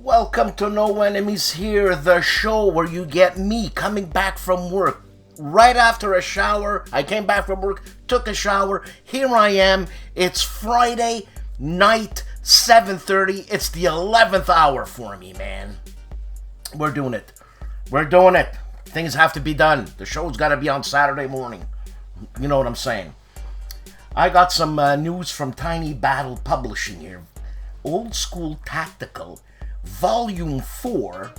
Welcome to No Enemies Here, the show where you get me coming back from work. Right after a shower, I came back from work, took a shower, here I am. It's Friday night, 7:30. It's the 11th hour for me, man. We're doing it. We're doing it. Things have to be done. The show's got to be on Saturday morning. You know what I'm saying. I got some news from Tiny Battle Publishing here. Old School Tactical Volume 4,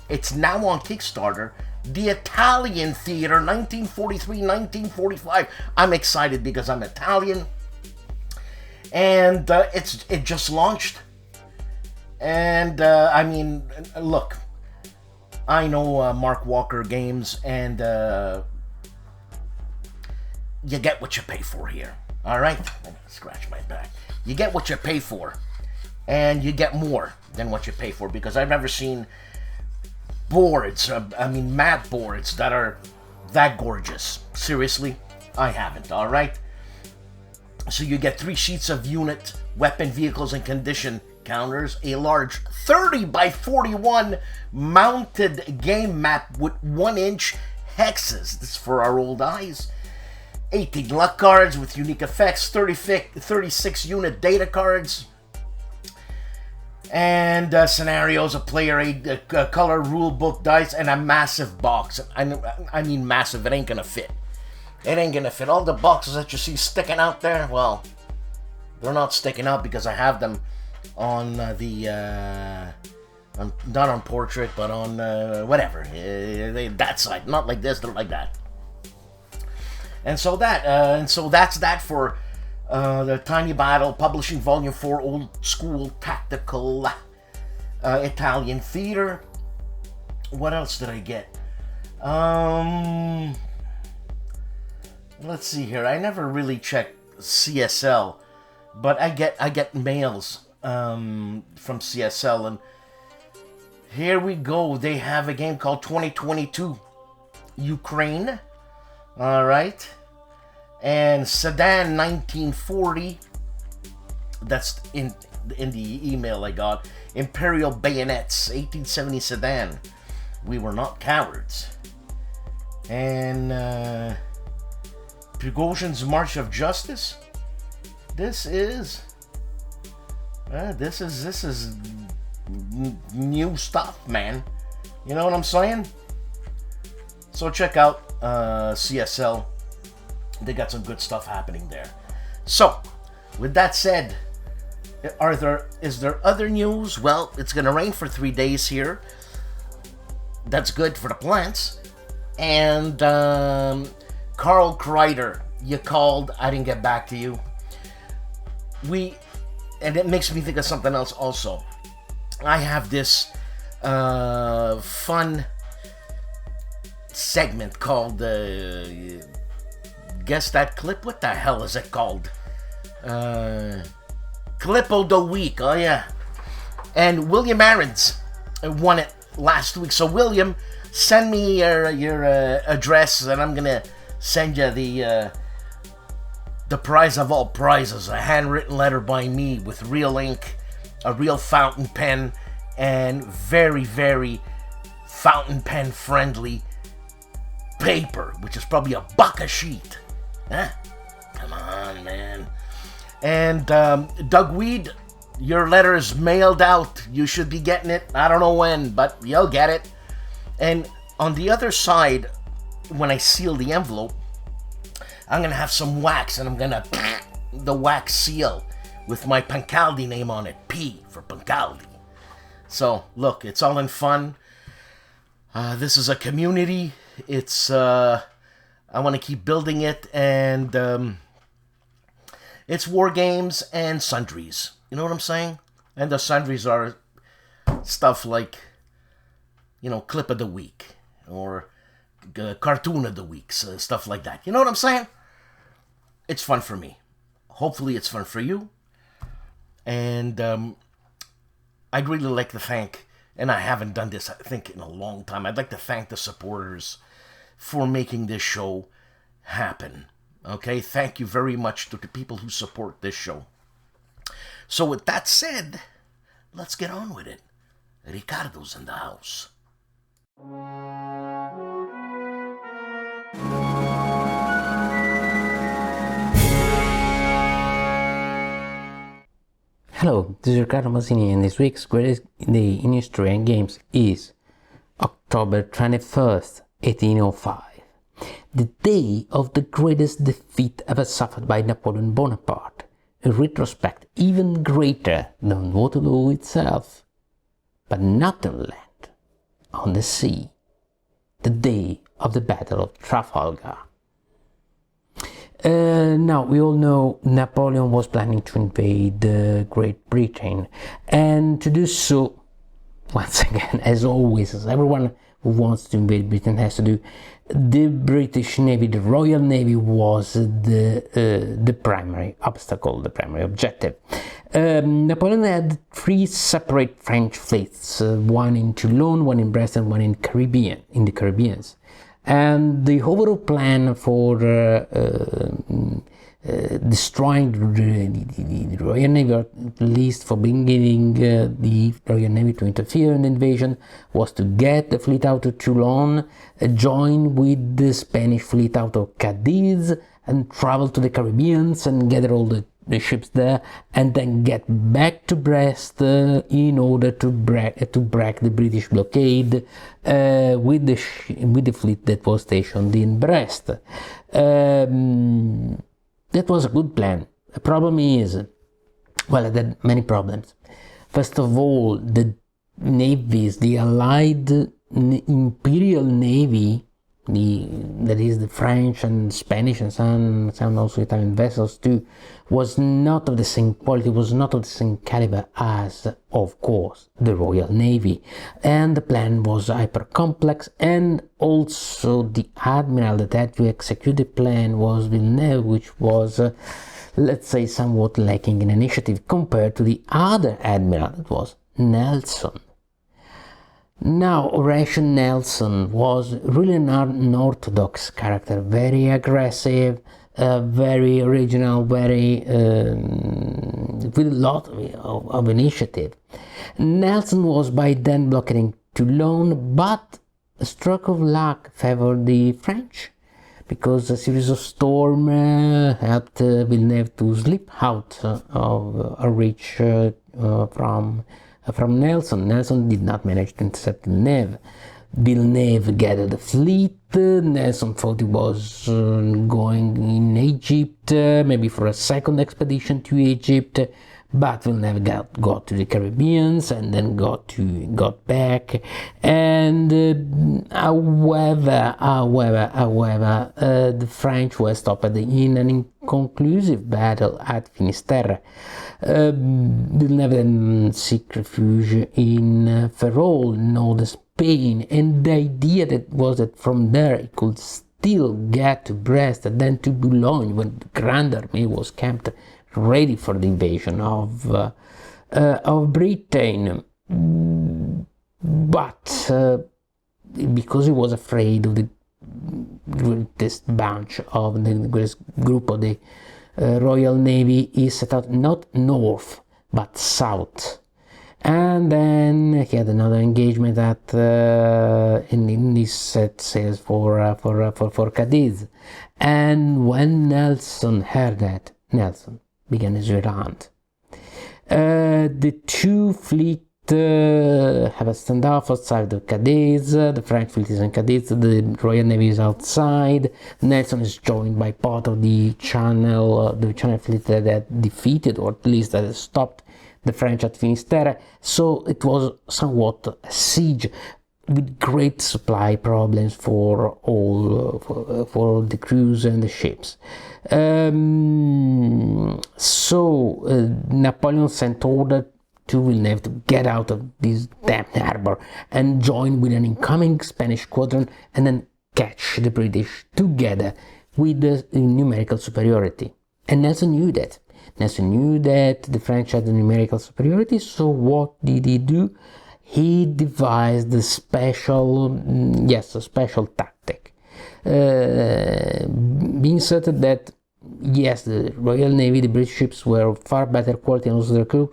it's now on Kickstarter. The Italian Theater, 1943-1945. I'm excited because I'm Italian. And it just launched. And, I mean, look, I know Mark Walker Games, and you get what you pay for here. All right? Scratch my back. You get what you pay for. And you get more than what you pay for, because I've never seen boards, matte boards that are that gorgeous. Seriously, I haven't, alright? So you get 3 sheets of unit, weapon, vehicles, and condition counters, a large 30 by 41 mounted game map with 1-inch hexes. This is for our old eyes. 18 luck cards with unique effects, 36 unit data cards, and scenarios, a player aid, color rule book, dice, and a massive box. I mean massive, it ain't gonna fit. It ain't gonna fit. All the boxes that you see sticking out there, well, they're not sticking out because I have them on not on portrait, but on whatever. That side, not like this, they're like that. And so that's that for the Tiny Battle Publishing Volume 4 Old School Tactical Italian Theater. What else did I get? Let's see here. I never really checked CSL, but I get mails from CSL, and here we go. They have a game called 2022 Ukraine. All right. And Sedan 1940, that's in the email I got. Imperial Bayonets, 1870 Sedan. We were not cowards. And Prigozhin's March of Justice. This is new stuff, man. You know what I'm saying? So check out CSL. They got some good stuff happening there. So, with that said, is there other news? Well, it's gonna rain for 3 days here. That's good for the plants. And Carl Kreider, you called. I didn't get back to you. And it makes me think of something else also. I have this fun segment called Guess That Clip? What the hell is it called? Clip of the Week. Oh, yeah. And William Aarons won it last week. So, William, send me your address, and I'm going to send you the prize of all prizes. A handwritten letter by me with real ink, a real fountain pen, and very, very fountain pen friendly paper, which is probably $1 a sheet. Huh? Come on, man. And Doug Weed, your letter is mailed out. You should be getting it. I don't know when, but you'll get it. And on the other side, when I seal the envelope, I'm gonna have some wax, and I'm gonna the wax seal with my Pancaldi name on it. P for Pancaldi. So look, it's all in fun. This is a community. It's I want to keep building it, and it's war games and sundries. You know what I'm saying? And the sundries are stuff like, you know, clip of the week or cartoon of the week, stuff like that. You know what I'm saying? It's fun for me. Hopefully it's fun for you. And I'd really like to thank, and I haven't done this, I think, in a long time. I'd like to thank the supporters for making this show happen. Okay? Thank you very much to the people who support this show. So with that said, let's get on with it. Ricardo's in the house. Hello, this is Riccardo Masini, and this week's greatest day in history and games is October 21st, 1805, the day of the greatest defeat ever suffered by Napoleon Bonaparte, in retrospect even greater than Waterloo itself, but not on land, on the sea, the day of the Battle of Trafalgar. Now, we all know Napoleon was planning to invade Great Britain, and to do so, once again, as always, as everyone who wants to invade Britain has to do, the British Navy, the Royal Navy, was the primary obstacle, the primary objective. Napoleon had 3 separate French fleets, one in Toulon, one in Brest, and one in the Caribbeans. And the overall plan for destroying the Royal Navy, or at least for bringing the Royal Navy to interfere in the invasion, was to get the fleet out of Toulon, join with the Spanish fleet out of Cadiz, and travel to the Caribbeans and gather all the ships there, and then get back to Brest in order to break the British blockade with the fleet that was stationed in Brest. That was a good plan. The problem is, well, it had many problems. First of all, the navies, the Allied Imperial Navy, that is the French and Spanish and some also Italian vessels too, was not of the same quality, was not of the same caliber as, of course, the Royal Navy. And the plan was hyper complex, and also the admiral that had to execute the plan was Villeneuve, which was, let's say, somewhat lacking in initiative compared to the other admiral, that was Nelson. Now, Horatio Nelson was really an unorthodox character, very aggressive, very original, very with a lot of initiative. Nelson was by then blockading Toulon, but a stroke of luck favored the French, because a series of storms helped Villeneuve to slip out of a reach from Nelson. Nelson did not manage to intercept Villeneuve. Villeneuve gathered the fleet. Nelson thought he was going in Egypt, maybe for a second expedition to Egypt, but Villeneuve got to the Caribbeans and then got back. And however, the French were stopped in an inconclusive battle at Finisterre. Villeneuve then seek refuge in Ferrol, northern Spain, and the idea was that from there he could still get to Brest and then to Boulogne, when the Grand Army was camped ready for the invasion of Britain. But because he was afraid of the greatest group of the Royal Navy, he set out not north but south, and then he had another engagement in he set sails for Cadiz. And when Nelson heard that, Nelson began his rear hunt. The two fleets have a standoff outside the Cadiz. The French fleet is in Cadiz, the Royal Navy is outside. Nelson is joined by part of the Channel fleet that had defeated, or at least that stopped the French at Finisterre. So it was somewhat a siege with great supply problems for all for the crews and the ships. Napoleon sent order to Villeneuve to get out of this damn harbor and join with an incoming Spanish squadron and then catch the British together with the numerical superiority. And Nelson knew that. Nelson knew that the French had the numerical superiority, so what did he do? He devised a special tactic. Being certain that, yes, the Royal Navy, the British ships were far better quality and also their crew,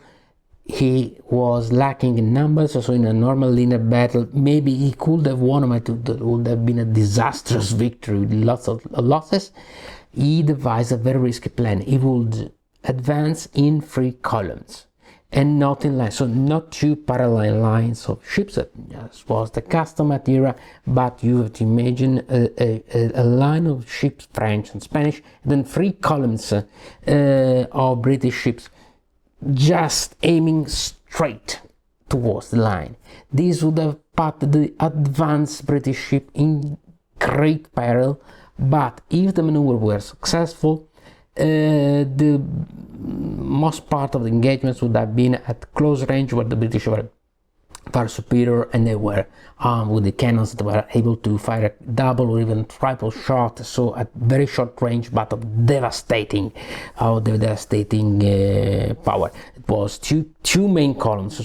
he was lacking in numbers, so in a normal linear battle, maybe he could have won, but it would have been a disastrous victory with lots of losses. He devised a very risky plan. He would advance in 3 columns and not in line, so not 2 parallel lines of ships, as was the custom at era, but you have to imagine a line of ships, French and Spanish, and then 3 columns of British ships, just aiming straight towards the line. This would have put the advanced British ship in great peril, but if the maneuver were successful, the most part of the engagements would have been at close range, where the British were far superior and they were armed with the cannons that were able to fire a double or even triple shot, so at very short range but of devastating power. It was two main columns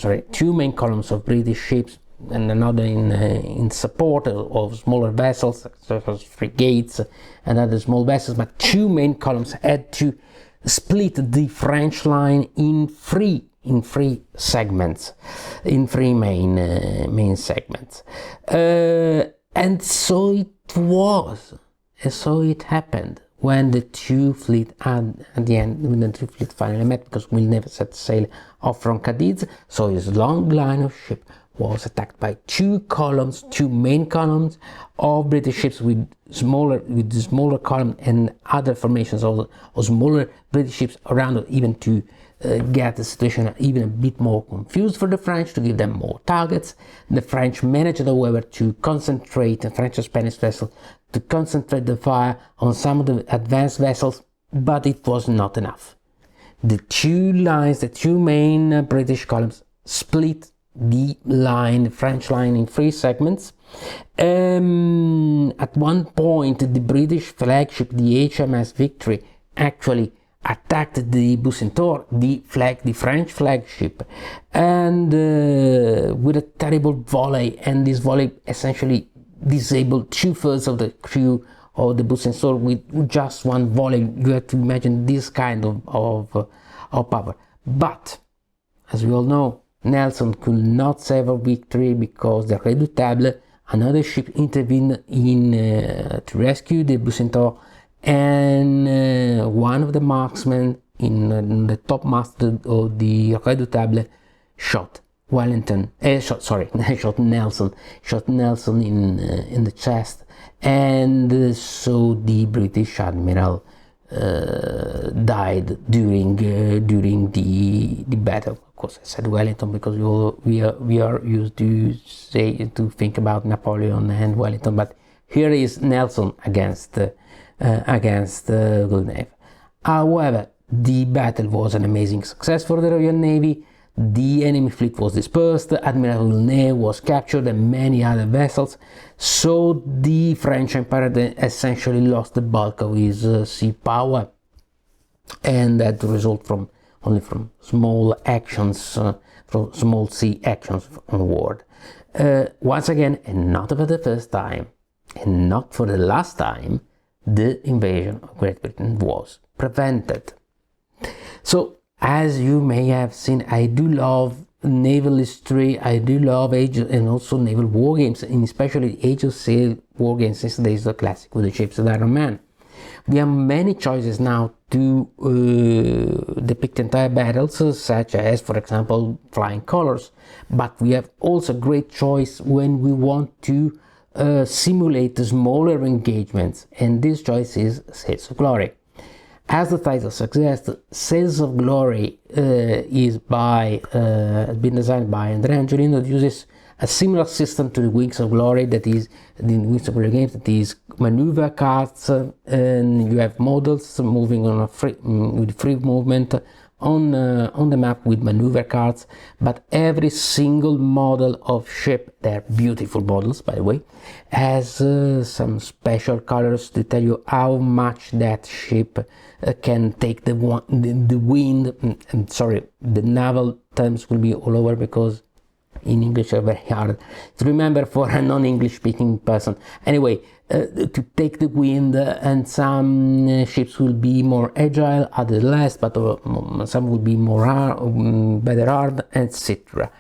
of British ships and another in support of smaller vessels such as frigates and other small vessels, but 2 main columns had to split the French line in three segments, in 3 main segments, and so it was, so it happened when the 2 fleet at the end, when the 2 fleet finally met, because we'll never set sail off from Cadiz, so his long line of ship was attacked by 2 main columns of British ships with smaller column and other formations of smaller British ships around it, even to get the situation even a bit more confused for the French, to give them more targets. The French managed, however, to concentrate, the French and Spanish vessels, to concentrate the fire on some of the advanced vessels, but it was not enough. The 2 lines, the 2 main British columns split the French line in 3 segments. At one point, the British flagship, the HMS Victory, actually attacked the Bucentaure, the French flagship, and with a terrible volley, and this volley essentially disabled 2/3 of the crew of the Bucentaure with just 1 volley. You have to imagine this kind of power. But as we all know, Nelson could not save a victory because the Redoutable, another ship, intervened to rescue the Bucentaure, and one of the marksmen in the topmast of the Redoutable shot Nelson in the chest, and so the British admiral died during the battle. Of course, I said Wellington because we are used to think about Napoleon and Wellington, but here is Nelson against Villeneuve. However, the battle was an amazing success for the Royal Navy. The enemy fleet was dispersed, Admiral Villeneuve was captured and many other vessels, so the French Empire essentially lost the bulk of his sea power, and that result only from small actions, from small sea actions onward. Once again, and not for the first time, and not for the last time, the invasion of Great Britain was prevented. So, as you may have seen, I do love naval history, I do love age and also naval war games, and especially Age of Sail war games, since there is a classic with the ships of Iron Man. We have many choices now to depict entire battles, such as, for example, flying colors, but we have also great choice when we want to simulate smaller engagements, and this choice is Sales of Glory. As the title suggests, Sales of Glory has been designed by Andrea Angelino. It uses a similar system to the Wings of Glory, that is the Wings of Glory games, that is maneuver cards, and you have models moving on with free movement on the map with maneuver cards, but every single model of ship, they're beautiful models by the way, has some special colors to tell you how much that ship can take the wind. Sorry, the naval terms will be all over because in English are very hard to remember for a non-English speaking person. Anyway, to take the wind, and some ships will be more agile, others less, but some will be more better armed, etc.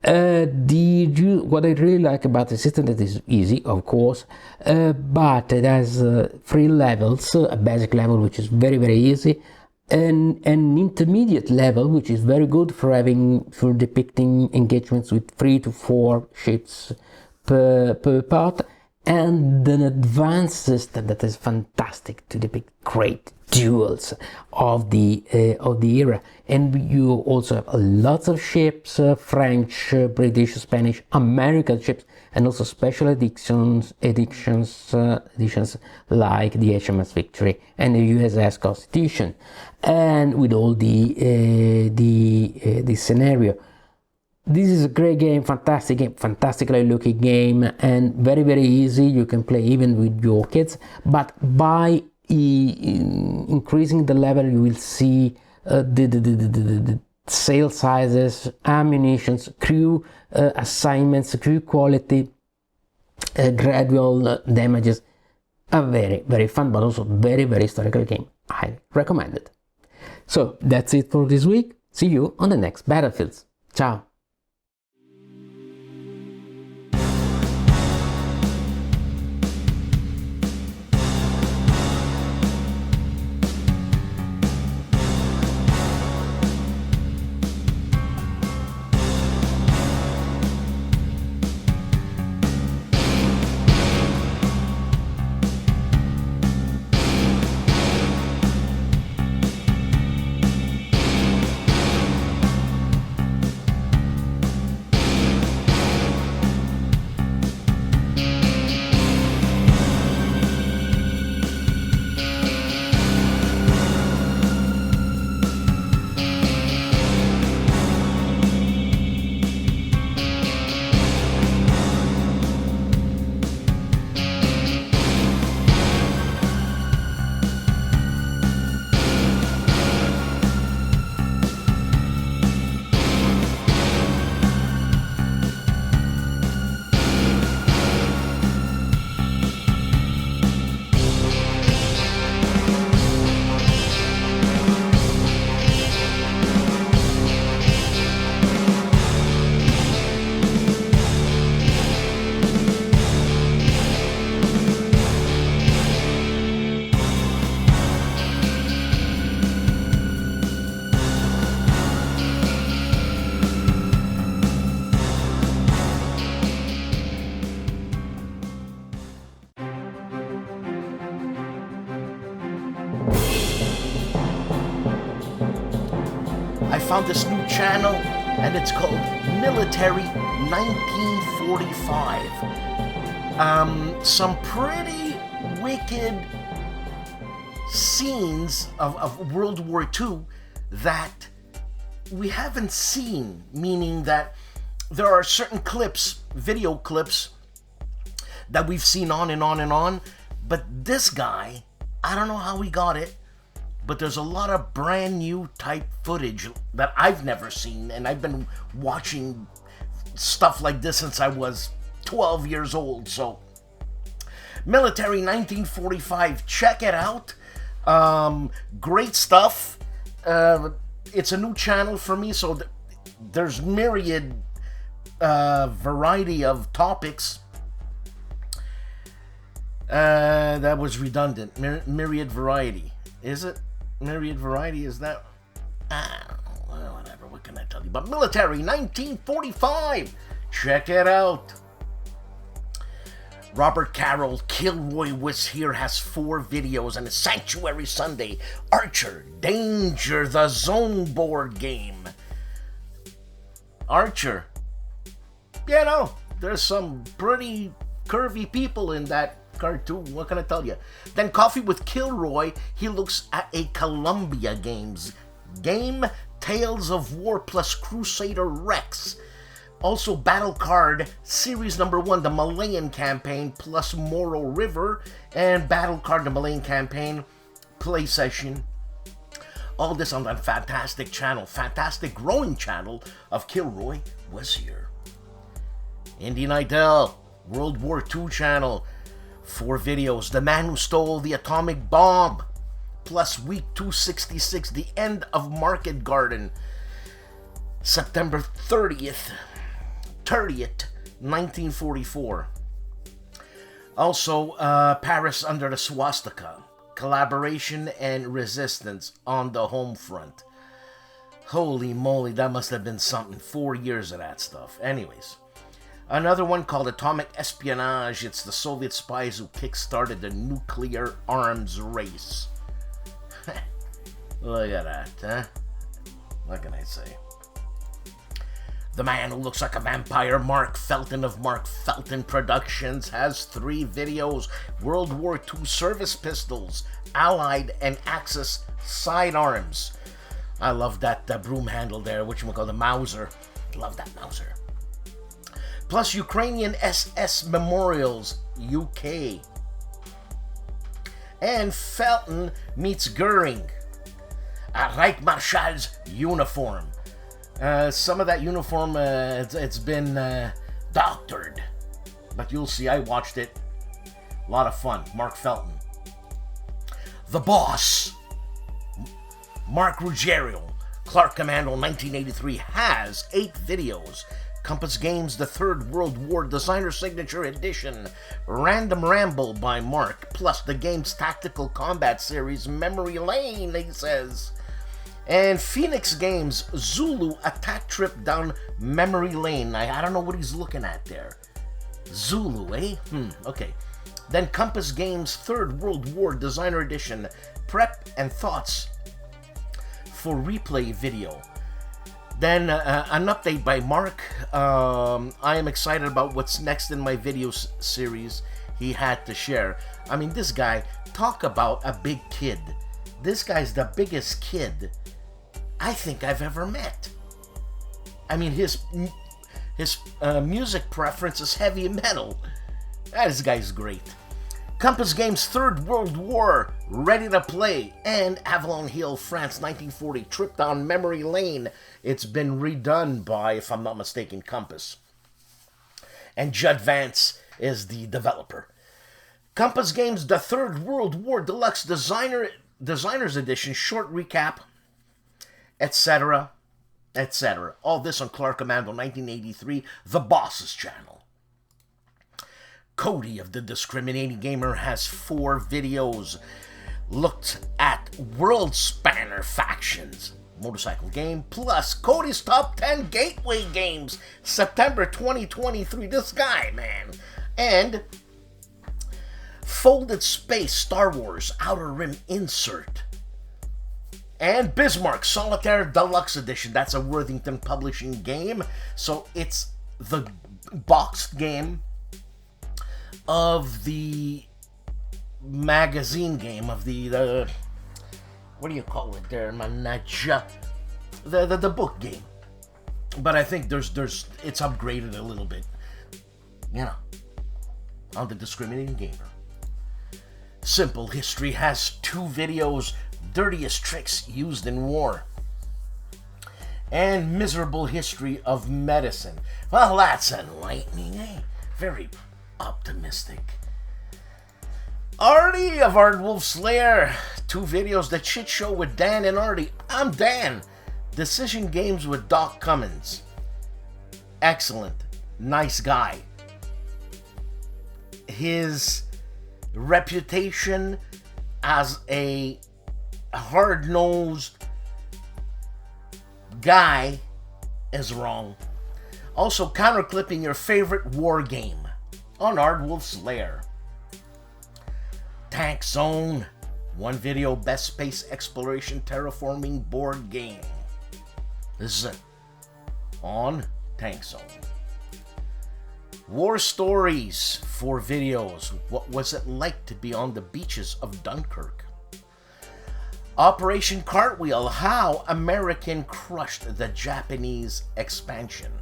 What I really like about the system, that is easy, of course, but it has 3 levels: a basic level, which is very easy, and an intermediate level, which is very good for depicting engagements with 3 to 4 ships per part, and an advanced system that is fantastic to depict great duels of the era. And you also have lots of ships, French, British, Spanish, American ships, and also special editions like the HMS Victory and the USS Constitution, and with all the scenario. This is a great game, fantastic game, fantastically looking game, and very easy. You can play even with your kids, but by increasing the level, you will see the sail sizes, ammunitions, crew assignments, crew quality, gradual damages. A very fun, but also very historical game. I recommend it. So that's it for this week. See you on the next Battlefields. Ciao. I found this new channel, and it's called Military 1945. Some pretty wicked scenes of World War II that we haven't seen, meaning that there are certain clips, video clips, that we've seen on and on and on, but this guy, I don't know how he got it, but there's a lot of brand new type footage that I've never seen, and I've been watching stuff like this since I was 12 years old. So Military 1945, check it out. Great stuff. It's a new channel for me, so there's myriad variety of topics. That was redundant. Myriad Variety. Is it? Myriad Variety, is that? Well, whatever, what can I tell you? But Military 1945! Check it out. Robert Carroll, KilRoyWasHere has 4 videos and a Sanctuary Sunday. Archer, Danger, the Zone board game. Archer. You know, there's some pretty curvy people in that cartoon. What can I tell you? Then Coffee with Kilroy, he looks at a Columbia Games game, Tales of War plus Crusader Rex. Also Battle Card Series number 1, the Malayan Campaign plus Moro River, and Battle Card the Malayan Campaign play session. All this on that fantastic channel, fantastic growing channel of KilRoyWasHere. Indian Idol, World War II channel, 4 videos. The Man Who Stole the Atomic Bomb, plus Week 266, The End of Market Garden, September 30th, 1944. Also, Paris Under the Swastika, Collaboration and Resistance on the Home Front. Holy moly, that must have been something. 4 years of that stuff. Anyways. Another one called Atomic Espionage. It's the Soviet spies who kick-started the nuclear arms race. Look at that, huh? What can I say? The Man Who Looks Like a Vampire, Mark Felton of Mark Felton Productions, has 3 videos. World War II service pistols, Allied and Axis sidearms. I love that broom handle there, whatchamacallit, the Mauser. Love that Mauser. Plus Ukrainian SS Memorials, UK. And Felton meets Goering. A Reich Marschall's uniform. Some of that uniform, it's been doctored. But you'll see, I watched it. A lot of fun. Mark Felton. The Boss. Mark Ruggiero. Clark Commando 1983 has 8 videos. Compass Games, The Third World War Designer Signature Edition. Random Ramble by Mark. Plus the game's Tactical Combat Series, Memory Lane, he says. And Phoenix Games, Zulu Attack Trip Down Memory Lane. I don't know what he's looking at there. Zulu, eh? Okay. Then Compass Games, Third World War Designer Edition, Prep and Thoughts for Replay video. Then an update by Mark. I am excited about what's next in my video series he had to share. I mean, this guy, talk about a big kid. This guy's the biggest kid I think I've ever met. I mean, his music preference is heavy metal. This guy's great. Compass Games, Third World War, Ready to Play, and Avalon Hill, France, 1940, Trip Down Memory Lane. It's been redone by, if I'm not mistaken, Compass. And Judd Vance is the developer. Compass Games, The Third World War Deluxe Designer's Edition, short recap, etc., etc. All this on Clark Commando 1983, The Boss's channel. Cody of the Discriminating Gamer has 4 videos. Looked at World Spanner Factions, motorcycle game, plus Cody's Top 10 Gateway Games, September 2023. This guy, man. And Folded Space Star Wars Outer Rim insert. And Bismarck Solitaire Deluxe Edition. That's a Worthington Publishing game. So it's the boxed game of the magazine game, of the what do you call it there, manaja, the book game. But I think there's it's upgraded a little bit, you know, on the Discriminating Gamer. Simple History has 2 videos, Dirtiest Tricks Used in War, and Miserable History of Medicine. Well, that's enlightening, eh? Very optimistic. Artie of ARDWULF'S LAIR, 2 videos, The Chit Show with Dan and Artie. I'm Dan. Decision Games with Doc Cummins. Excellent. Nice guy. His reputation as a hard-nosed guy is wrong. Also, counterclipping your favorite war game on ARDWULF'S Lair. Tank Zone, one video best space exploration terraforming board game. This is it. On Tank Zone. War Stories, 4 videos. What was it like to be on the beaches of Dunkirk? Operation Cartwheel, how American crushed the Japanese expansion.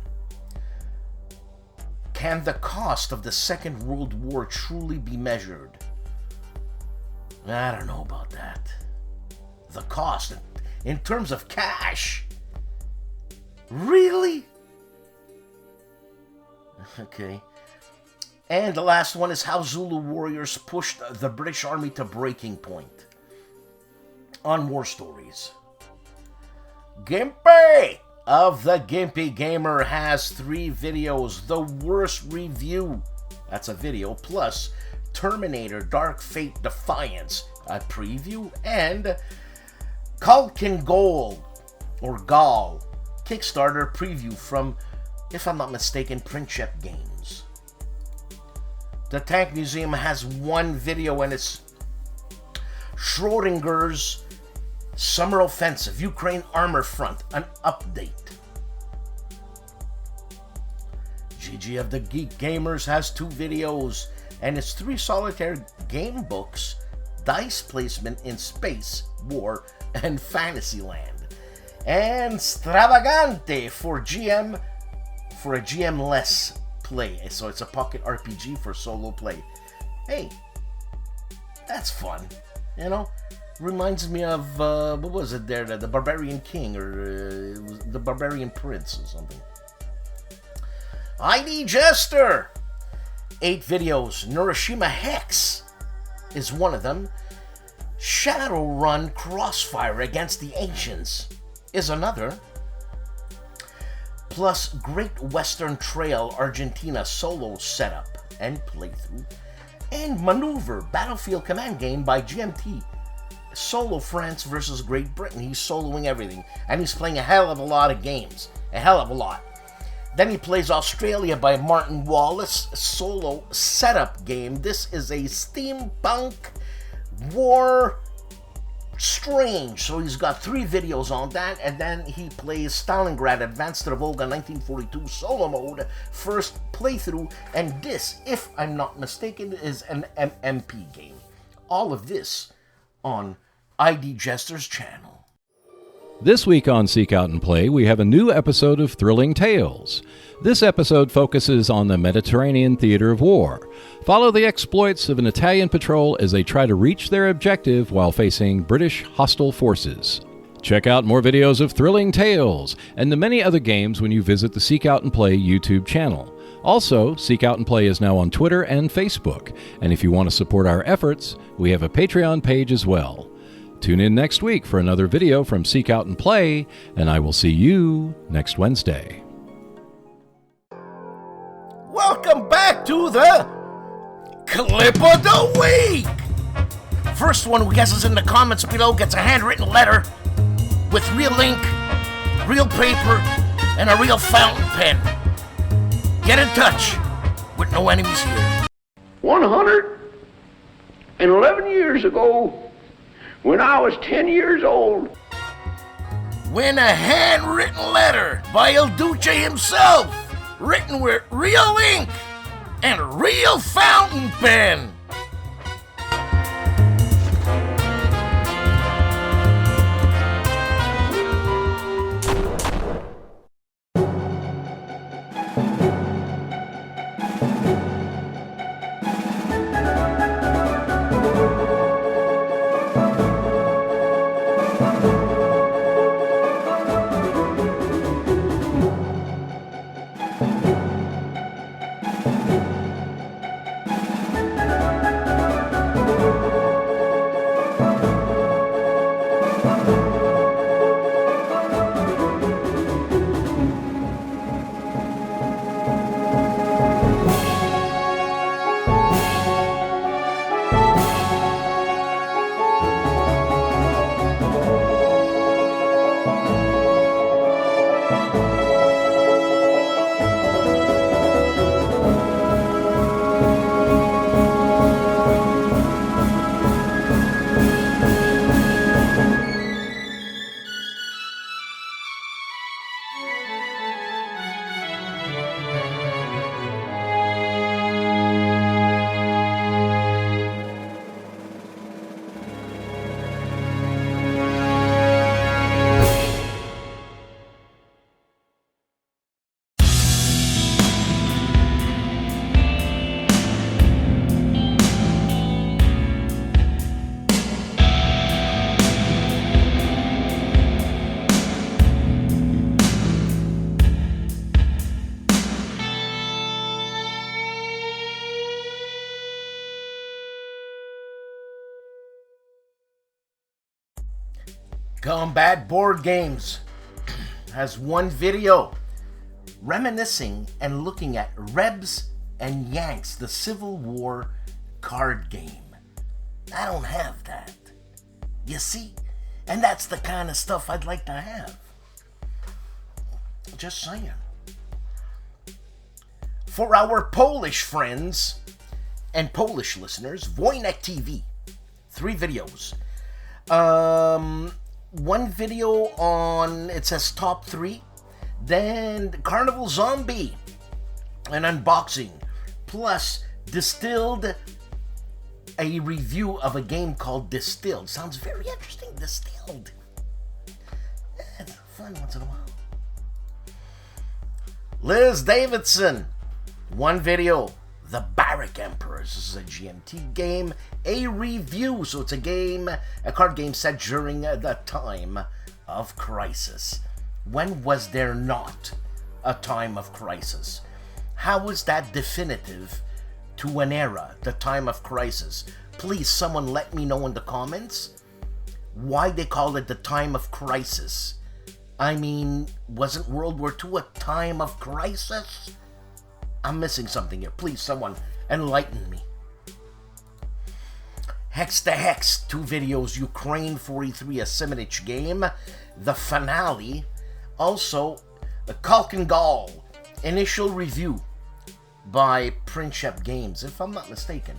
Can the cost of the Second World War truly be measured? I don't know about that. The cost, in terms of cash? Really? Okay. And the last one is how Zulu warriors pushed the British Army to breaking point. On War Stories. GIMPY of the GIMPY Gamer has 3 videos. The worst review, that's a video, plus Terminator Dark Fate Defiance, a preview, and Culkin Gold, or Gall, Kickstarter preview from, if I'm not mistaken, Printship Games. The Tank Museum has 1 video, and it's Schrodinger's Summer Offensive, Ukraine Armor Front, an update. GG of the Geek Gamers has 2 videos, and it's 3 Solitaire game books, dice placement in space, war, and Fantasyland. And Stravagante for a GM-less play. So it's a pocket RPG for solo play. Hey, that's fun, you know? Reminds me of, what was it there? The Barbarian King, or the Barbarian Prince or something. ID Jester! 8 videos. Neuroshima Hex is one of them. Shadowrun Crossfire Against the Ancients is another. Plus Great Western Trail Argentina solo setup and playthrough. And Maneuver Battlefield Command Game by GMT. Solo France versus Great Britain. He's soloing everything. And he's playing a hell of a lot of games. A hell of a lot. Then he plays Australia by Martin Wallace, solo setup game. This is a steampunk war strange. So he's got 3 videos on that, and then he plays Stalingrad Advanced Revolga 1942 solo mode, first playthrough, and this, if I'm not mistaken, is an MMP game. All of this on ID Jester's channel. This week on Seek Out and Play, we have a new episode of Thrilling Tales. This episode focuses on the Mediterranean theater of war. Follow the exploits of an Italian patrol as they try to reach their objective while facing British hostile forces. Check out more videos of Thrilling Tales and the many other games when you visit the Seek Out and Play YouTube channel. Also, Seek Out and Play is now on Twitter and Facebook, and if you want to support our efforts, we have a Patreon page as well. Tune in next week for another video from Seek Out and Play, and I will see you next Wednesday. Welcome back to the Clip of the Week! First one who guesses in the comments below gets a handwritten letter with real ink, real paper, and a real fountain pen. Get in touch with no enemies here. 111 years ago, when I was 10 years old. Win a handwritten letter by El Duce himself, written with real ink and a real fountain pen. Combat Board Games has one video reminiscing and looking at Rebs and Yanks, the Civil War card game. I don't have that. You see? And that's the kind of stuff I'd like to have. Just saying. For our Polish friends and Polish listeners, Wojennik TV. 3 videos. One video on, it says top 3. Then Carnival Zombie, an unboxing. Plus, Distilled, a review of a game called Distilled. Sounds very interesting, Distilled. Yeah, it's fun once in a while. Liz Davidson, one video. The Barrack Emperors. This is a GMT game, a review. So it's a card game set during the time of crisis. When was there not a time of crisis? How is that definitive to an era, the time of crisis? Please, someone let me know in the comments why they call it the time of crisis. I mean, wasn't World War II a time of crisis? I'm missing something here. Please, someone enlighten me. Hex to Hex, 2 videos. Ukraine 43, a Simonich game. The finale. Also, the Calandale, initial review by Prinshep Games, if I'm not mistaken.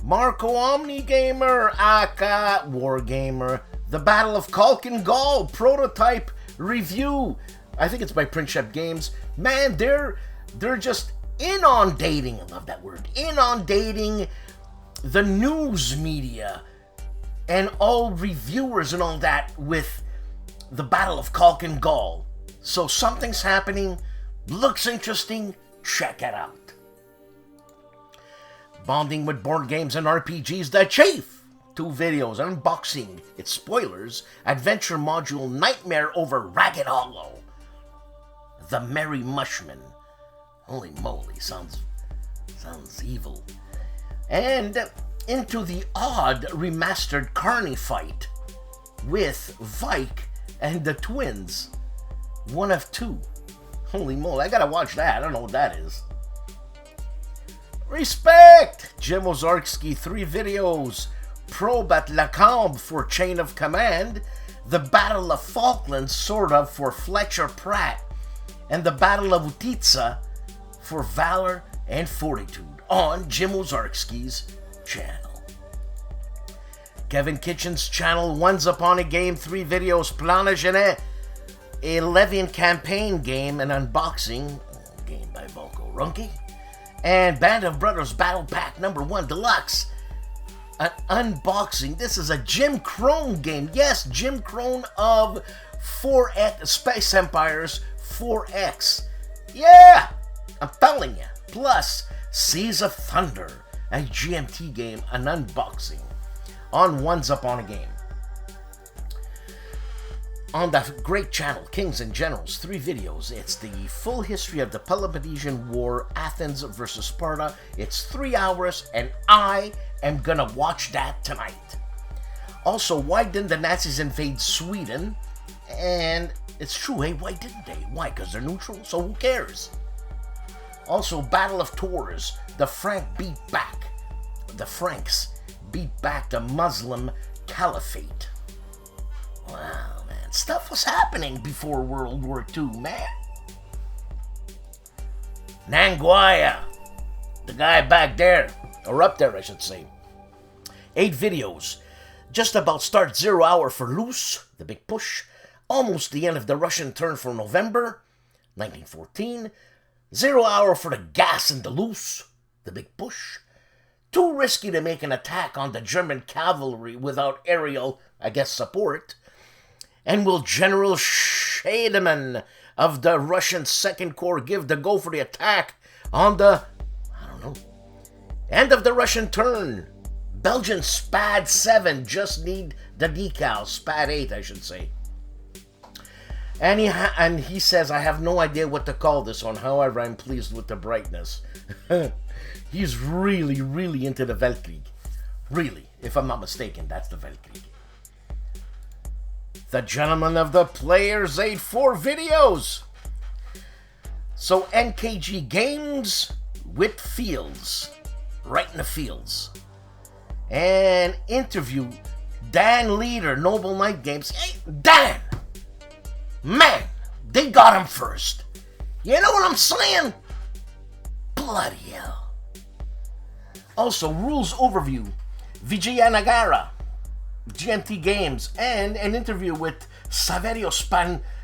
Marco Omni Gamer, aka Wargamer. The Battle of Calandale, prototype review. I think it's by Prinshep Games. Man, they're just inundating, I love that word, inundating the news media and all reviewers and all that with the Battle of Calandale. So something's happening, looks interesting, check it out. Bonding with Board Games and RPGs, The Chief, 2 videos, unboxing, it's spoilers, adventure module Nightmare over Ragged Hollow. The Merry Mushman. Holy moly, sounds evil. And Into the Odd remastered Carney fight with Vike and the twins. 1 of 2. Holy moly, I gotta watch that. I don't know what that is. Respect! Jim Ozarski, 3 videos. Probe at Lacombe for Chain of Command. The Battle of Falklands, sort of, for Fletcher Pratt. And the Battle of Utitsa for Valor and Fortitude on Jim Ozarski's channel. Kevin Kitchen's channel, Once Upon a Game, 3 videos, Planagene, a Levian campaign game, an unboxing, game by Volko Runke, and Band of Brothers Battle Pack number 1 Deluxe, an unboxing. This is a Jim Crone game. Yes, Jim Crone of 4X, Space Empires 4X. Yeah, I'm telling you. Plus, Seas of Thunder, a GMT game, an unboxing on Once Upon a Game. On that great channel, Kings and Generals, 3 videos. It's the full history of the Peloponnesian War, Athens versus Sparta. It's 3 hours, and I am gonna watch that tonight. Also, why didn't the Nazis invade Sweden? And it's true, hey, why didn't they? Why? Because they're neutral, so who cares? Also, Battle of Tours. The Franks beat back the Muslim Caliphate. Wow, man. Stuff was happening before World War II, man. Nanguaya. The guy back there. Or up there, I should say. 8 videos. Just about start 0 hour for Loose, the big push. Almost the end of the Russian turn for November 1914. 0 hour for the gas in the Loose, the big push. Too risky to make an attack on the German cavalry without aerial, support. And will General Scheidemann of the Russian Second Corps give the go for the attack on the, end of the Russian turn? Belgian SPAD 7 just need the decal, SPAD 8 I should say. And he says, I have no idea what to call this one, however, I'm pleased with the brightness. He's really, really into the Weltkrieg. Really, if I'm not mistaken, that's the Weltkrieg. the gentleman of the Players Aid 4 videos. So NKG Games with Fields, right in the fields. And interview Dan Leader, Noble Knight Games. Hey, Dan! Man, they got him first. You know what I'm saying? Bloody hell. Also, rules overview. Vijaya Nagara, GMT Games, and an interview with Saverio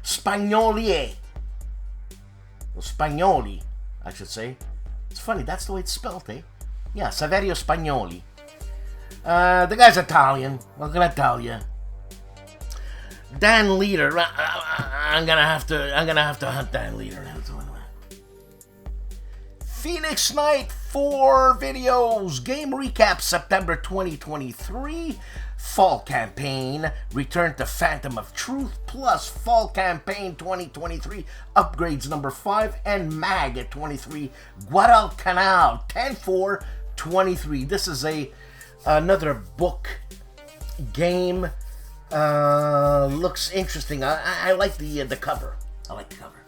Spagnoli. Well, Spagnoli, I should say. It's funny, that's the way it's spelled, eh? Yeah, Saverio Spagnoli. The guy's Italian. What can I tell you? Dan Leader. I'm gonna have to hunt Dan Leader. Phoenix Knight 4 videos. Game recap September 2023. Fall campaign. Return to Phantom of Truth plus Fall campaign 2023 upgrades number 5 and Mag at 23. Guadalcanal 10/4/23. This is another book game. Looks interesting. I like the cover. I like the cover.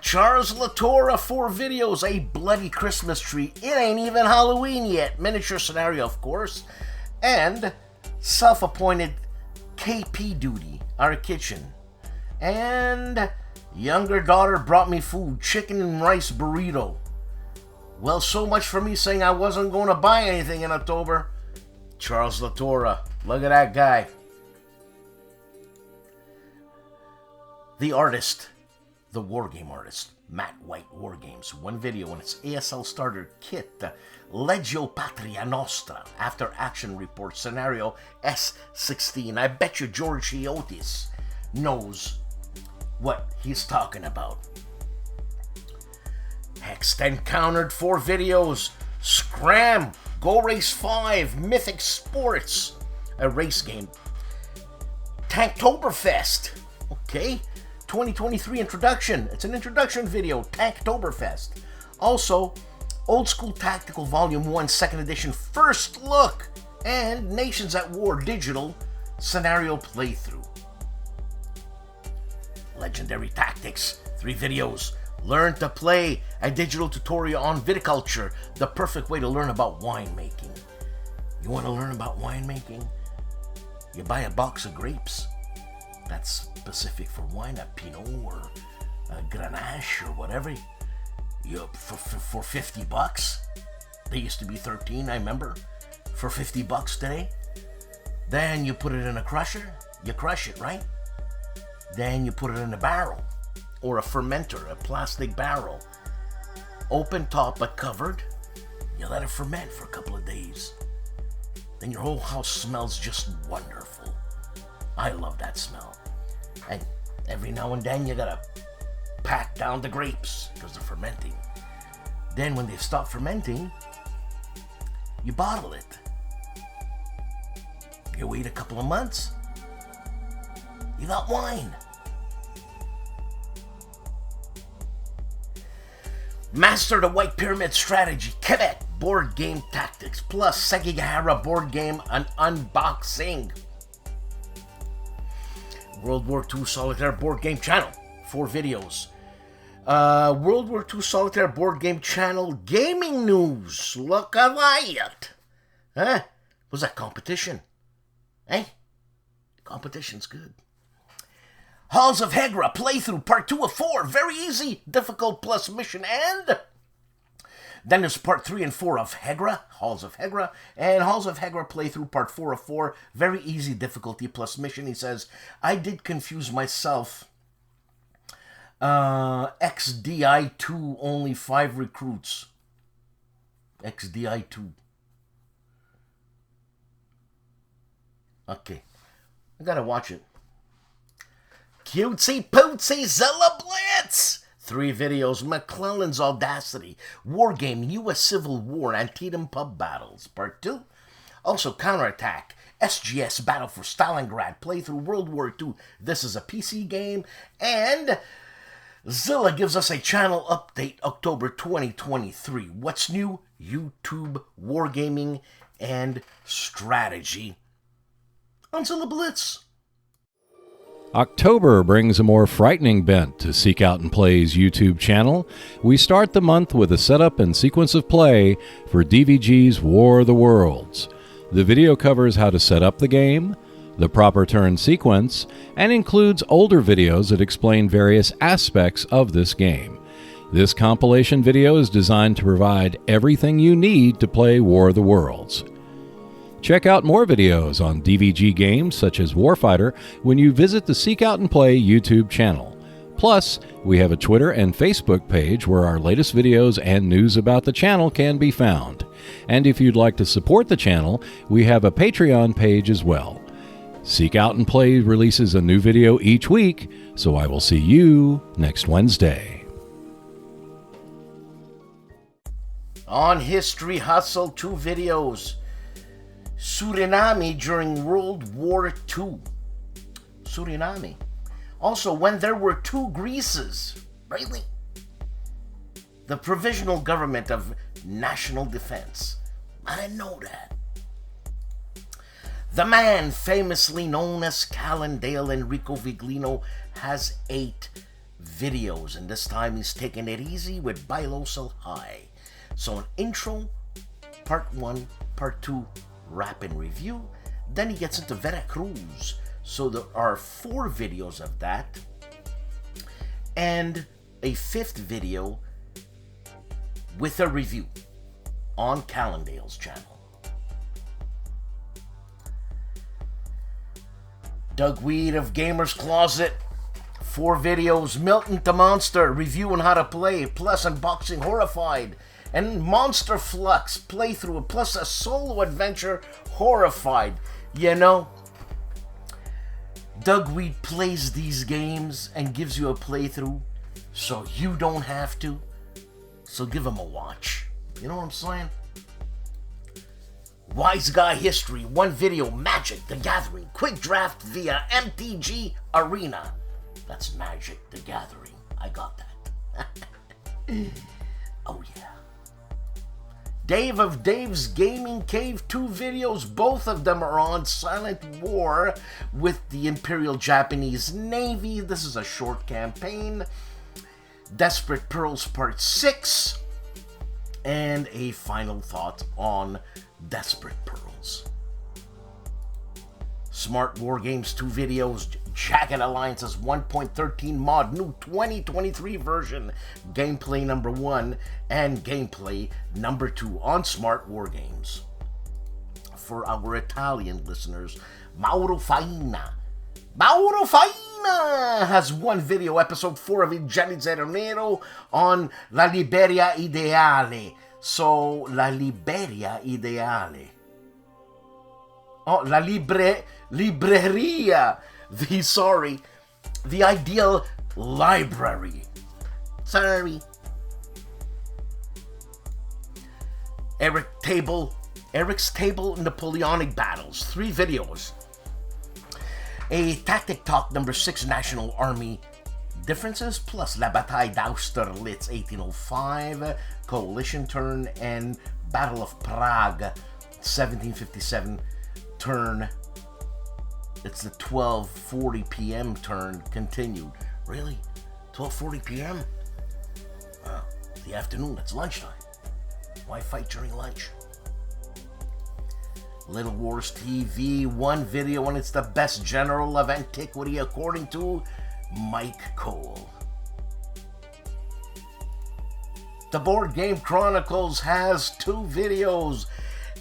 Charles Latorre 4 videos. A bloody Christmas tree. It ain't even Halloween yet. Miniature scenario, of course. And self-appointed KP duty. Our kitchen. And younger daughter brought me food. Chicken and rice burrito. Well, so much for me saying I wasn't going to buy anything in October. Charles Latorre. Look at that guy. The artist. The Wargame artist. Matt White Wargames. One video on its ASL starter kit. Legio Patria Nostra. After action report scenario S16. I bet you George Chiotis knows what he's talking about. Hexed Encountered 4 videos. Scram. Go Race 5. Mythic Sports. A race game. Tanktoberfest. Okay. 2023 introduction. It's an introduction video. Tanktoberfest. Also, Old School Tactical Volume 1 2nd Edition First Look. And Nations at War Digital Scenario Playthrough. Legendary Tactics. 3 videos. Learn to Play, a digital tutorial on viticulture, the perfect way to learn about winemaking. You want to learn about winemaking? You buy a box of grapes. That's specific for wine, a Pinot or a Grenache or whatever. For $50. They used to be 13, I remember. For $50 today. Then you put it in a crusher. You crush it, right? Then you put it in a barrel. Or a fermenter, a plastic barrel. Open top but covered. You let it ferment for a couple of days. Then your whole house smells just wonderful. I love that smell. And every now and then you gotta pack down the grapes because they're fermenting. Then when they stop fermenting, you bottle it. You wait a couple of months, you got wine. Master the White Pyramid Strategy, Quebec Board Game Tactics, plus Sekigahara Board Game and Unboxing. World War II Solitaire Board Game Channel, 4 videos. World War II Solitaire Board Game Channel Gaming News, look at that. Huh? Was that competition? Eh? Competition's good. Halls of Hegra playthrough part 2 of 4. Very easy, difficult plus mission, and then there's part 3 and 4 of Hegra, Halls of Hegra, and Halls of Hegra playthrough part 4 of 4. Very easy difficulty plus mission. He says, I did confuse myself. XDI2 only 5 recruits. XDI2. Okay, I gotta watch it. Cutesy Pootsy Zilla Blitz! 3 videos. McClellan's Audacity. Wargame U.S. Civil War Antietam Pub Battles. Part 2. Also Counterattack. SGS Battle for Stalingrad. Playthrough World War II. This is a PC game. And Zilla gives us a channel update October 2023. What's new? YouTube, Wargaming, and Strategy. Until the Blitz. October brings a more frightening bent to Seek Out and Play's YouTube channel. We start the month with a setup and sequence of play for DVG's War of the Worlds. The video covers how to set up the game, the proper turn sequence, and includes older videos that explain various aspects of this game. This compilation video is designed to provide everything you need to play War of the Worlds. Check out more videos on DVG games such as Warfighter when you visit the Seek Out and Play YouTube channel. Plus, we have a Twitter and Facebook page where our latest videos and news about the channel can be found. And if you'd like to support the channel, we have a Patreon page as well. Seek Out and Play releases a new video each week, so I will see you next Wednesday. On History Hustle, 2 videos. Suriname during World War II. Suriname. Also, when there were 2 Greeces. Really? The Provisional Government of National Defense. I didn't know that. The man famously known as Calandale, Enrico Viglino, has 8 videos, and this time he's taking it easy with Bilosal High. So an intro, part 1, part 2, wrap and review, then he gets into Veracruz. So there are 4 videos of that, and a 5th video with a review on Calandale's channel. Doug Weed of Gamer's Closet, 4 videos. Milton the Monster, review on how to play, plus unboxing Horrified, and Monster Flux playthrough, plus a solo adventure, Horrified. You know, Doug Weed plays these games and gives you a playthrough so you don't have to. So give him a watch. You know what I'm saying? Wise Guy History, 1 video, Magic the Gathering, quick draft via MTG Arena. That's Magic the Gathering. I got that. Oh yeah. Dave of Dave's Gaming Cave, 2 videos. Both of them are on Silent War with the Imperial Japanese Navy. This is a short campaign. Desperate Pearls Part 6. And a final thought on Desperate Pearls. Smart War Games, 2 videos. Jagged Alliance's 1.13 mod, new 2023 version, gameplay number 1 and gameplay number 2 on Smart War Games. For our Italian listeners, Mauro Faina has 1 video, episode 4 of Il Giannizzero Nero on La Liberia Ideale. So, La Liberia Ideale. Oh, La Libreria. The ideal library. Sorry. Eric's Table Napoleonic Battles, 3 videos. A Tactic Talk number 6 National Army Differences, plus La Bataille d'Austerlitz 1805, Coalition turn, and Battle of Prague 1757 turn. It's the 12:40 p.m. turn continued. Really? 12:40 p.m.? It's the afternoon. It's lunchtime. Why fight during lunch? Little Wars TV, 1 video, and it's the best general of antiquity according to Mike Cole. The Board Game Chronicles has 2 videos.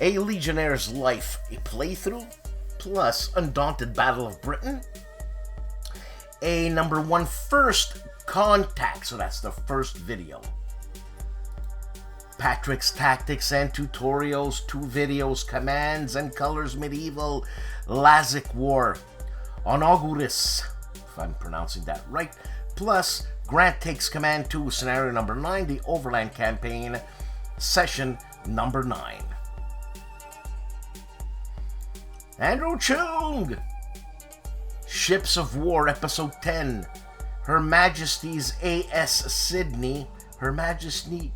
A Legionnaire's Life, a playthrough, plus Undaunted Battle of Britain. A number 1 First Contact, so that's the first video. Patrick's Tactics and Tutorials, 2 videos. Commands and Colors Medieval, Lazic War, on Auguris, if I'm pronouncing that right. Plus Grant Takes Command 2, scenario number 9, the Overland Campaign, session number 9. Andrew Chung! Ships of War, Episode 10. Her Majesty's A.S. Sydney. Her Majesty...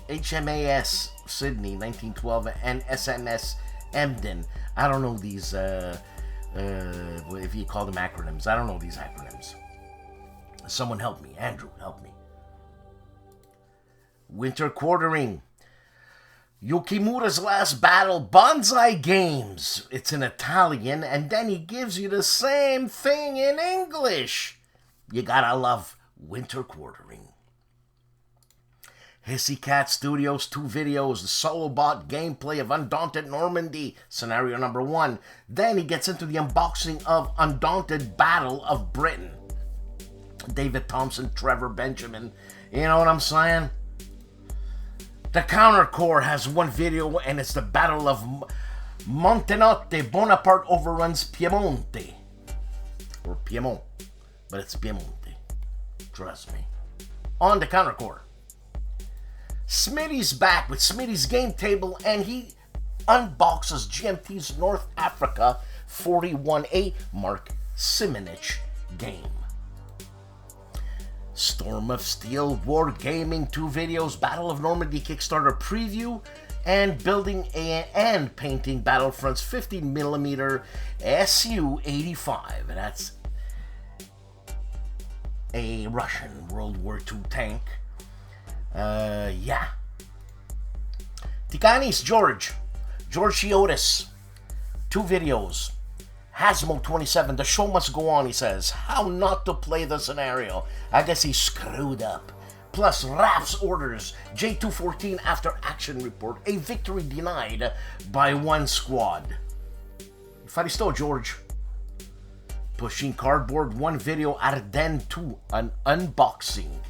HMAS Sydney, 1912, and SMS Emden. I don't know these, if you call them acronyms. I don't know these acronyms. Someone help me. Andrew, help me. Winter Quartering. Yukimura's Last Battle, Bonsai Games. It's in Italian, and then he gives you the same thing in English. You gotta love Winter Quartering. Hissy Cat Studios, 2 videos, the solo bot gameplay of Undaunted Normandy, scenario number 1. Then he gets into the unboxing of Undaunted Battle of Britain. David Thompson, Trevor Benjamin, you know what I'm saying? The Counter Corps has 1 video, and it's the Battle of Montenotte. Bonaparte overruns Piemonte. Or Piemont, but it's Piemonte. Trust me. On the Counter Corps. Smitty's back with Smitty's game table, and he unboxes GMT's North Africa 41A Mark Simonich game. Storm of Steel War Gaming, 2 videos, Battle of Normandy Kickstarter preview, and building and painting Battlefront's 50mm Su-85. That's a Russian World War II tank. Yeah. Tikanis George Chiotis, 2 videos. Hasmo 27, the show must go on, he says. How not to play the scenario. I guess he screwed up. Plus, Raph's orders, J214 after action report, a victory denied by 1 squad. Faristo George. Pushing Cardboard, 1 video, Ardennes 2, an unboxing.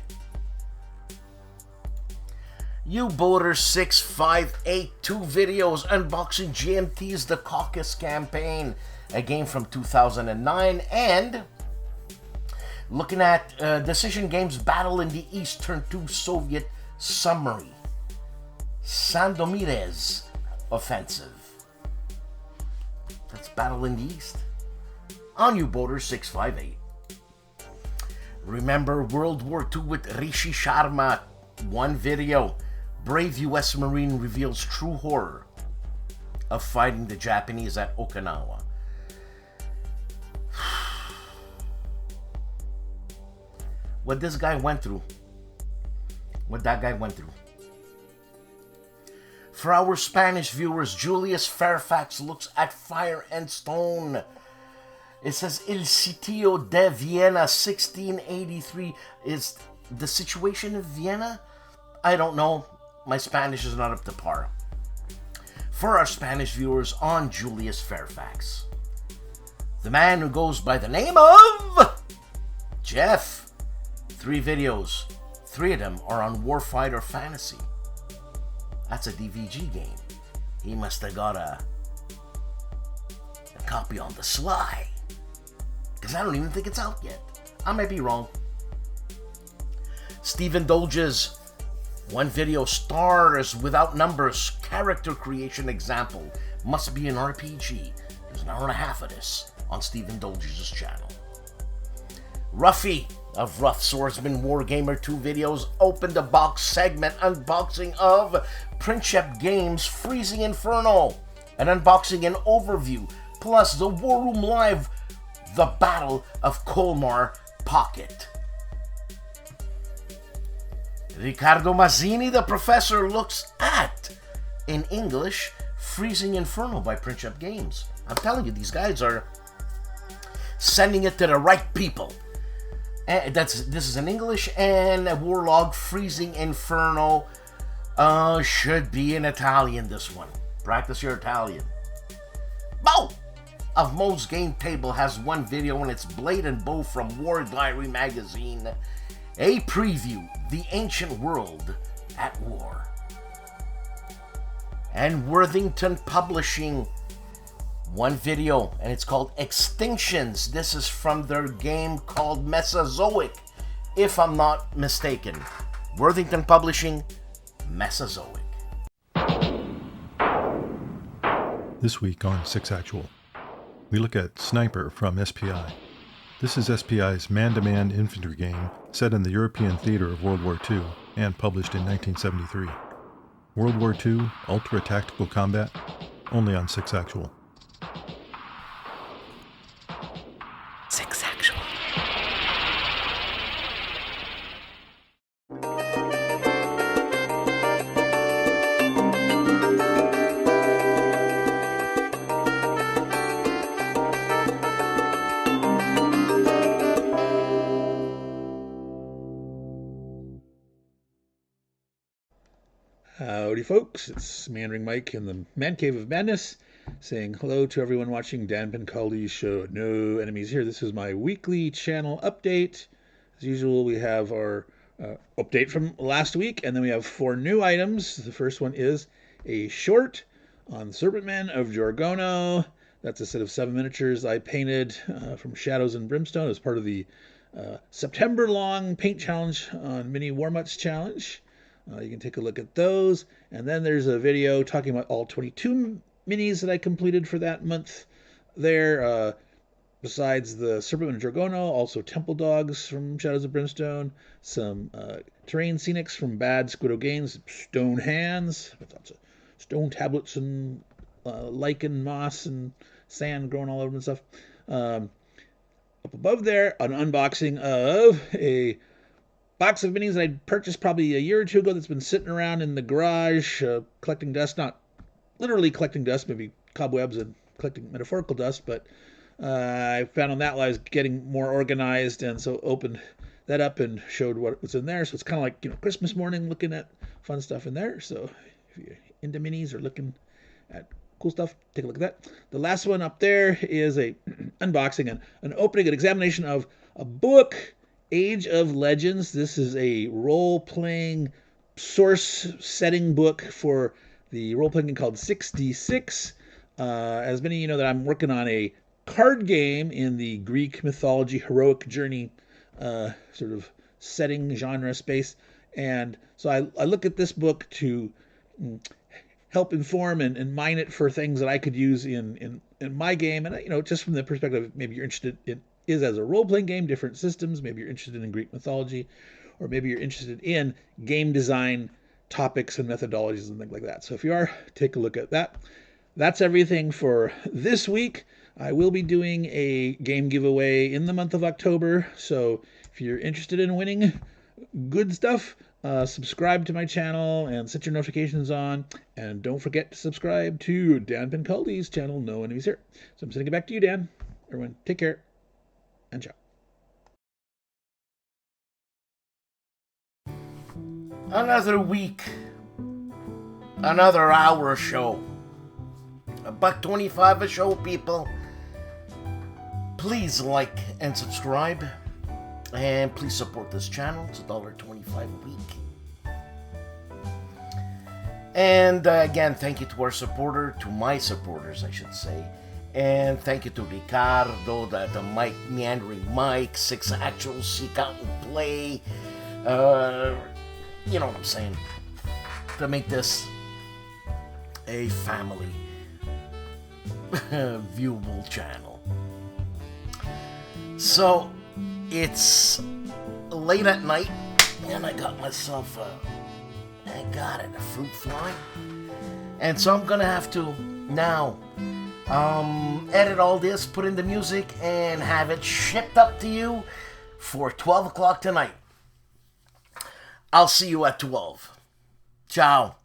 U-Boater 658, 2 videos unboxing GMT's The Caucasus Campaign, a game from 2009, and looking at Decision Games Battle in the East Turn 2 Soviet Summary, Sandomierz Offensive. That's Battle in the East on U-Boater 658. Remember World War II with Rishi Sharma, 1 video. Brave U.S. Marine reveals true horror of fighting the Japanese at Okinawa. What this guy went through. What that guy went through. For our Spanish viewers, Julius Fairfax looks at Fire and Stone. It says El Sitio de Vienna 1683. Is the situation in Vienna? I don't know. My Spanish is not up to par. For our Spanish viewers, on Julius Fairfax, the man who goes by the name of Jeff. 3 videos. 3 of them are on Warfighter Fantasy. That's a DVG game. He must have got a copy on the sly, because I don't even think it's out yet. I might be wrong. Stephen Dolges, 1 video, Stars Without Numbers, character creation example. Must be an RPG. There's an hour and a half of this on Stephen Dolges' channel. Ruffy of Rough Swordsman Wargamer, 2 videos, open the box segment unboxing of Princeps Games Freezing Inferno, an unboxing and overview, plus the War Room Live, the Battle of Colmar Pocket. Riccardo Mazzini, the professor, looks at, in English, Freezing Inferno by Princeps Games. I'm telling you, these guys are sending it to the right people. And this is in English, and Warlog Freezing Inferno should be in Italian, this one. Practice your Italian. Mo of Mo's Game Table has 1 video, and it's Blade and Bow from War Diary magazine. A preview, The Ancient World at War. And Worthington Publishing, 1 video, and it's called Extinctions. This is from their game called Mesozoic, if I'm not mistaken. Worthington Publishing, Mesozoic. This week on 6 Actual, we look at Sniper from SPI. This is SPI's man-to-man infantry game set in the European theater of World War II and published in 1973. World War II Ultra Tactical Combat, only on 6 Actual. 6 Actual. Howdy folks, it's Meandering Mike in the Man Cave of Madness, saying hello to everyone watching Dan Pencaldi's show, No Enemies Here. This is my weekly channel update. As usual, we have our update from last week, and then we have 4 new items. The first one is a short on Serpentmen of Jorgono. That's a set of 7 miniatures I painted from Shadows and Brimstone as part of the September-long paint challenge on Mini Warmuts Challenge. You can take a look at those. And then there's a video talking about all 22 minis that I completed for that month there. Besides the Serpentmen of Jorgono, also Temple Dogs from Shadows of Brimstone, some Terrain Scenics from Bad Squiddo Games, Stone Hands, with lots of stone tablets and lichen moss and sand growing all over them and stuff. Up above there, an unboxing of a box of minis that I purchased probably a year or two ago that's been sitting around in the garage collecting dust. Not literally collecting dust, maybe cobwebs and collecting metaphorical dust, but I found on that while I was getting more organized, and so opened that up and showed what was in there. So it's kind of like, you know, Christmas morning looking at fun stuff in there. So if you're into minis or looking at cool stuff, take a look at that. The last one up there is a unboxing and an opening, an examination of a book, Age of Legends. This is a role-playing source setting book for the role-playing game called 6D6. As many of you know, that I'm working on a card game in the Greek mythology heroic journey sort of setting genre space. And so I look at this book to help inform and mine it for things that I could use in my game. And, you know, just from the perspective, maybe you're interested in is as a role-playing game, different systems. Maybe you're interested in Greek mythology, or maybe you're interested in game design topics and methodologies and things like that. So if you are, take a look at that. That's everything for this week. I will be doing a game giveaway in the month of October. So if you're interested in winning good stuff, subscribe to my channel and set your notifications on. And don't forget to subscribe to Dan Pencaldi's channel, No Enemies Here. So I'm sending it back to you, Dan. Everyone, take care. And ciao. Another week, another hour show. $1.25 a show, people. Please like and subscribe, and please support this channel. It's $1.25 a week. And again, thank you to our supporter, to my supporters, I should say. And thank you to Ricardo, the Mike, Meandering Mike, 6 Actual, Seek Out and Play. You know what I'm saying. To make this a family viewable channel. So, it's late at night, and I got myself a fruit fly. And so I'm gonna have to now edit all this, put in the music, and have it shipped up to you for 12 o'clock tonight. I'll see you at 12. Ciao.